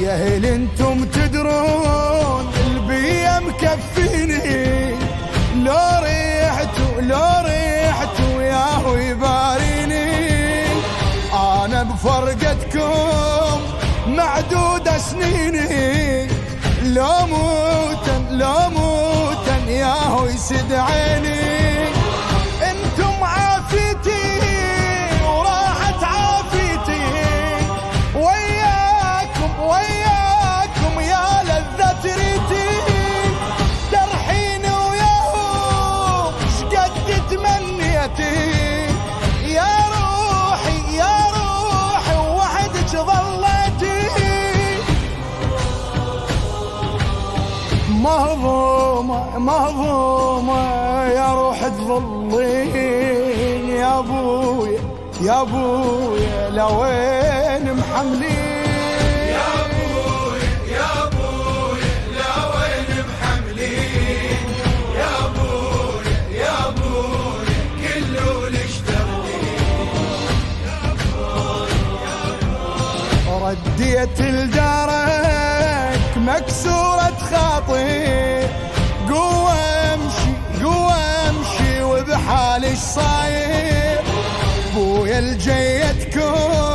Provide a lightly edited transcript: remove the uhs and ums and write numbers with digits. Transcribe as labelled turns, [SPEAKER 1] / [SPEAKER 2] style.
[SPEAKER 1] يا هل انتم تدرون البيا مكفيني، لو ريحتوا ياهو يباريني. انا بفرقتكم معدودة سنيني، لو موتن ياهو يسد عيني. انتم عافيتي وراحت عافيتي، وياكم يا لذة ريتي. ترحيني وياهم شقد تمنيتي، يا روحي وحدك ظليتي. مهضومة يا روح تظلين، يا ابويا لوين محملين.
[SPEAKER 2] يا ابويا لوين محملين. يا ابويا كله الاشتغلين.
[SPEAKER 1] رديت لدارك مكسورة خاطر، قوة امشي وبحالي صاير. بويا الجيتكم